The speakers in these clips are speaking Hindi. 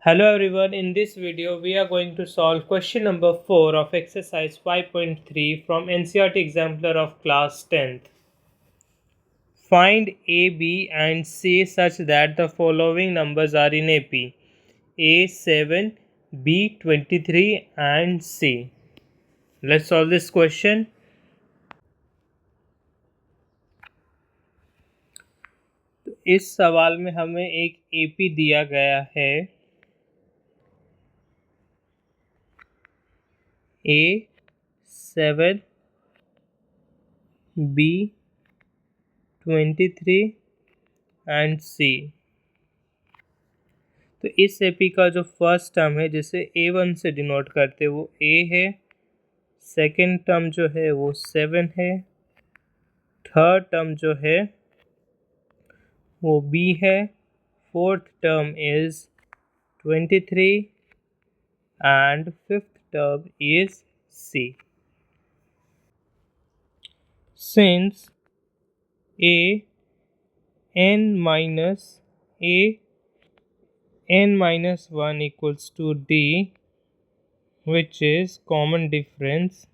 Hello everyone, in this video we are going to solve question number 4 of exercise 5.3 from NCERT exemplar of class 10th. Find A, B and C such that the following numbers are in AP: A 7, B 23 and C. Let's solve this question. इस सवाल में हमें एक AP दिया गया है A 7, B 23 एंड C। तो इस एपी का जो फर्स्ट टर्म है जिसे A1 से डिनोट करते हैं वो A है, सेकेंड टर्म जो है वो 7 है, थर्ड टर्म जो है वो B है, fourth term is 23 and fifth term is C। Since n-1 equals to D, which is common difference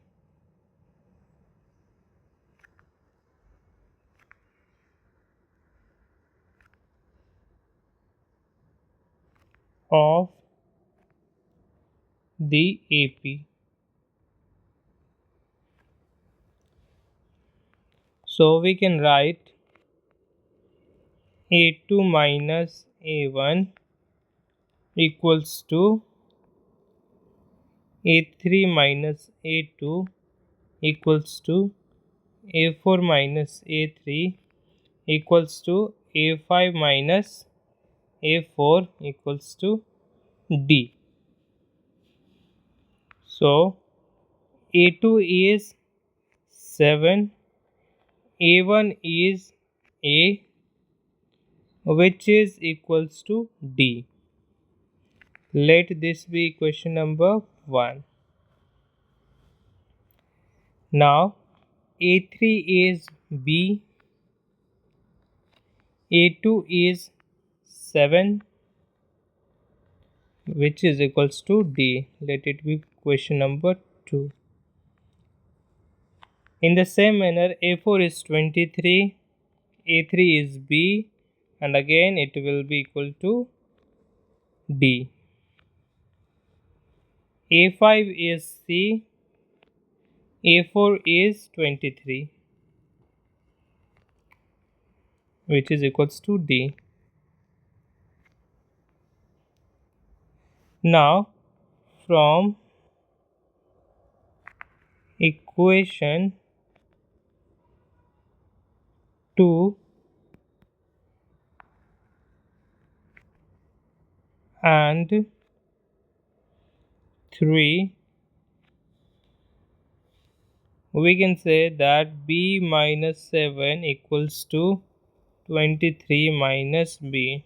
of the AP. So we can write A2 minus A1 equals to A3 minus A2 equals to A4 minus A3 equals to A5 minus A4 equals to D. So A2 is 7, A1 is A, which is equals to D. Let this be equation number 1. Now A3 is B, A2 is 7, which is equals to D. Let it be question number 2. In the same manner, A4 is 23, A3 is B, and again it will be equal to D. A5 is C, A4 is 23, which is equals to D. Now from equation 2 and 3, we can say that B minus 7 equals to 23 minus B.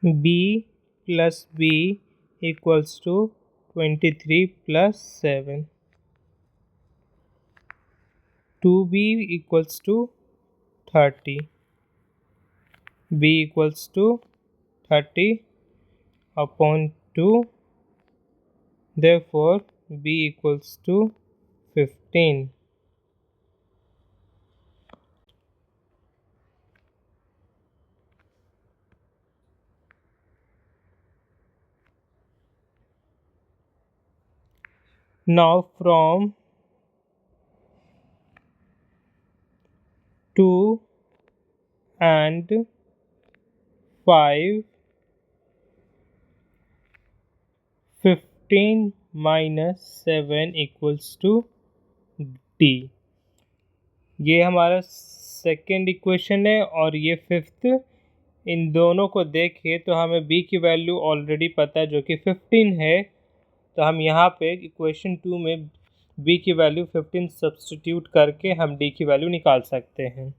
B plus B equals to 23 plus 7. 2B equals to 30. B equals to 30 upon 2. Therefore, B equals to 15. Now from 2 and 5, 15 minus 7 equals to D. ये हमारा सेकेंड इक्वेशन है और ये फिफ्थ। इन दोनों को देखें तो हमें B की वैल्यू ऑलरेडी पता है जो कि 15 है, तो हम यहाँ पे इक्वेशन 2 में B की वैल्यू 15 सब्सटीट्यूट करके हम D की वैल्यू निकाल सकते हैं।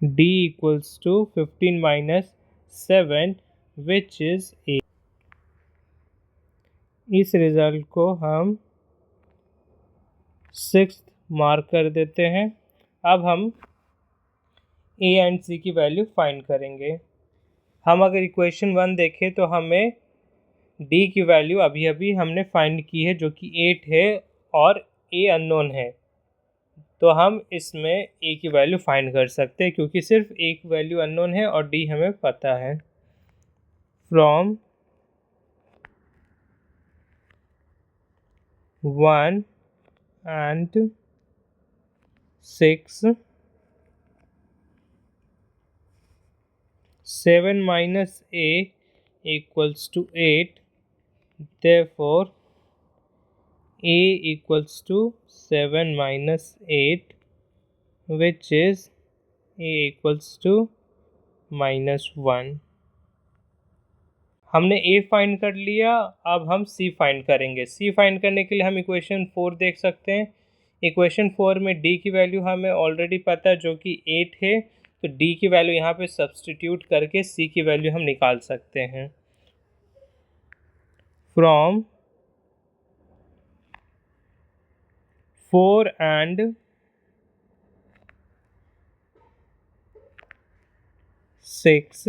D equals to 15 minus 7, which is 8. इस रिज़ल्ट को हम 6th मार्क कर देते हैं। अब हम ए एंड सी की वैल्यू फाइंड करेंगे। हम अगर इक्वेशन 1 देखें तो हमें डी की वैल्यू अभी अभी हमने फाइंड की है जो कि 8 है और ए अननोन है, तो हम इसमें ए की वैल्यू फाइंड कर सकते हैं क्योंकि सिर्फ एक वैल्यू अननोन है और डी हमें पता है। From 1 and 6, 7 minus a equals to 8, therefore a equals to 7 minus 8, which is a equals to -1। हमने a फाइंड कर लिया, अब हम c फाइंड करेंगे। c फाइंड करने के लिए हम इक्वेशन 4 देख सकते हैं। इक्वेशन 4 में d की वैल्यू हमें ऑलरेडी पता है जो कि 8 है, तो d की वैल्यू यहाँ पे सब्सटीट्यूट करके c की वैल्यू हम निकाल सकते हैं। From 4 and 6,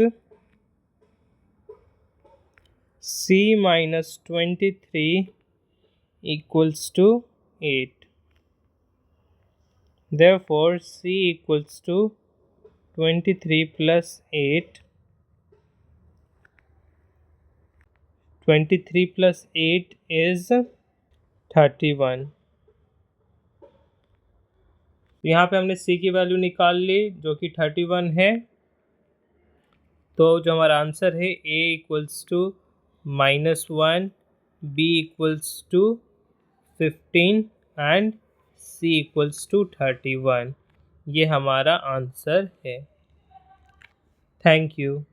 c minus 23 equals to 8, therefore c equals to 23 plus 8, 23 plus 8 is 31। यहाँ पे हमने c की वैल्यू निकाल ली जो कि 31 है, तो जो हमारा आंसर है a equals to -1, b equals to 15 and c equals to 31। ये हमारा आंसर है। Thank you.